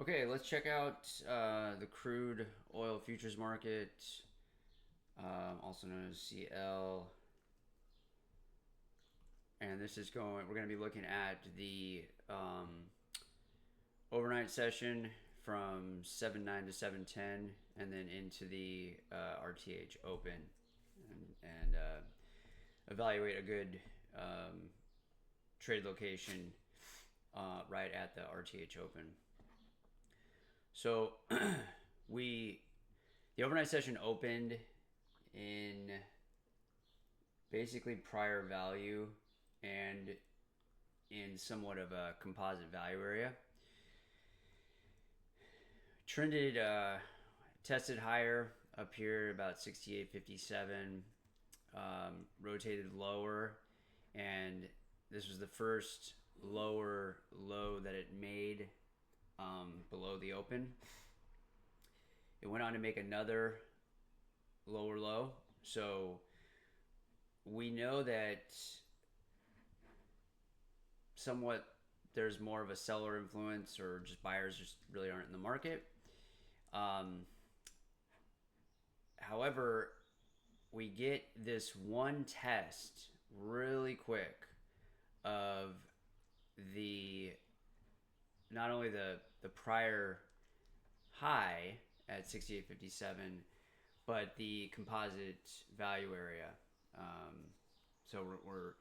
Okay, let's check out the crude oil futures market, also known as CL. And this is we're going to be looking at the overnight session from 7/9 to 7/10, and then into the RTH open, and evaluate a good trade location right at the RTH open. So we the overnight session opened in basically prior value and in somewhat of a composite value area. Trended, tested higher up here about 68.57, rotated lower, and this was the first lower low that it made below the open. It went on to make another lower low. So we know that somewhat there's more of a seller influence, or just buyers just really aren't in the market. However, we get this one test really quick of the not only the prior high at 68.57, but the composite value area. So we're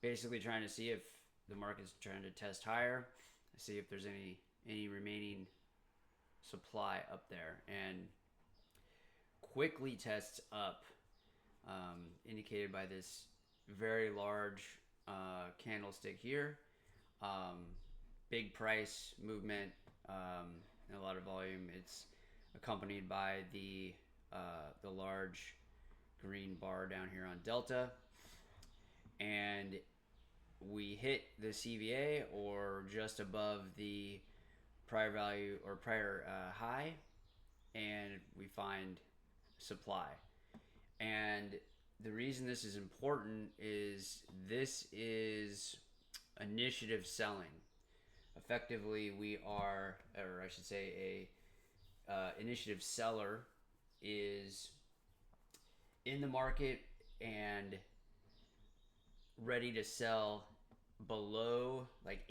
basically trying to see if the market's trying to test higher, see if there's any remaining supply up there, and quickly tests up, indicated by this very large candlestick here. Big price movement, and a lot of volume. It's accompanied by the large green bar down here on Delta, and we hit the CVA or just above the prior value or prior high, and we find supply. And the reason this is important is this is initiative selling. Effectively, we are, or I should say, a initiative seller is in the market and ready to sell below, like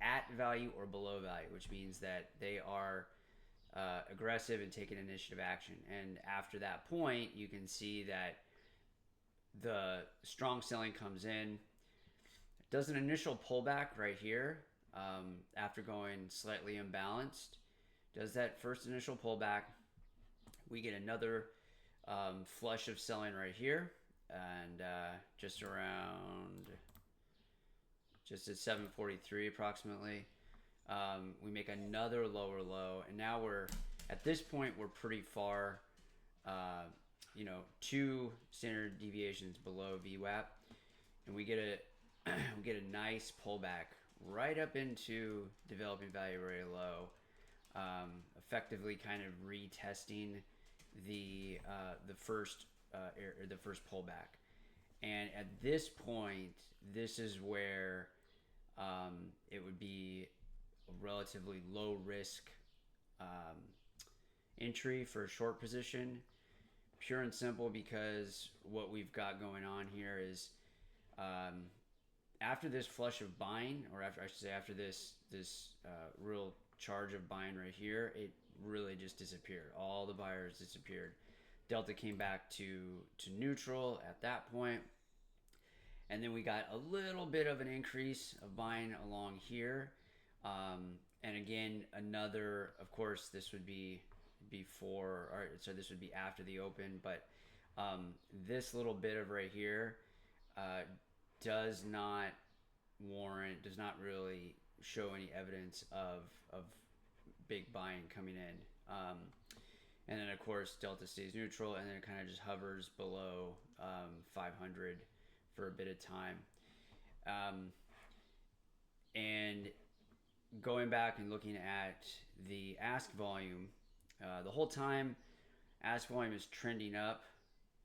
at value or below value, which means that they are aggressive and taking initiative action. And after that point, you can see that the strong selling comes in, does an initial pullback right here, after going slightly imbalanced, does that first initial pullback. We get another flush of selling right here, and just at 7:43 approximately, we make another lower low, and now we're at this point we're pretty far, 2 standard deviations below VWAP, and we get a nice pullback right up into developing value area low, effectively kind of retesting the first pullback. And at this point, this is where it would be a relatively low risk entry for a short position, pure and simple, because what we've got going on here is, after this flush of buying, or after this real charge of buying right here, it really just disappeared. All the buyers disappeared. Delta came back to neutral at that point, and then we got a little bit of an increase of buying along here, and again another. Of course, this would be before, or so this would be after the open, but this little bit of right here does not really show any evidence of big buying coming in. And then of course Delta stays neutral, and then it kind of just hovers below 500 for a bit of time. And going back and looking at the ask volume, the whole time ask volume is trending up,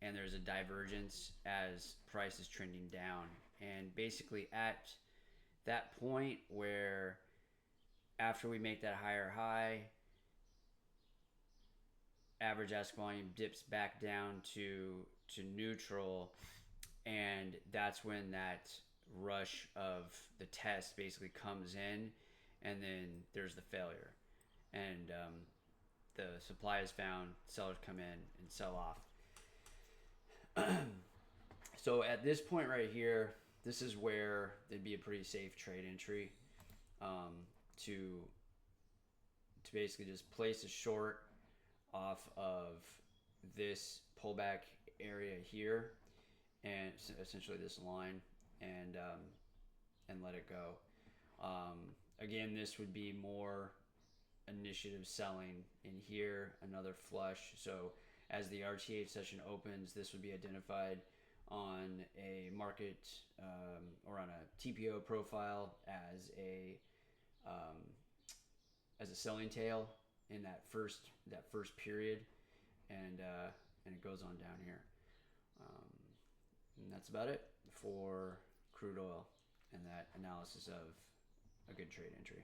and there's a divergence as price is trending down. And basically at that point where after we make that higher high, average ask volume dips back down to neutral, and that's when that rush of the test basically comes in, and then there's the failure, and the supply is found, sellers come in and sell off. So at this point right here, this is where there'd be a pretty safe trade entry, um, to basically just place a short off of this pullback area here, and essentially this line, and let it go. Again, this would be more initiative selling in here, another flush. So as the RTH session opens, this would be identified on a market, or on a TPO profile um, as a selling tail in that first period, and it goes on down here. Um, and that's about it for crude oil and that analysis of a good trade entry.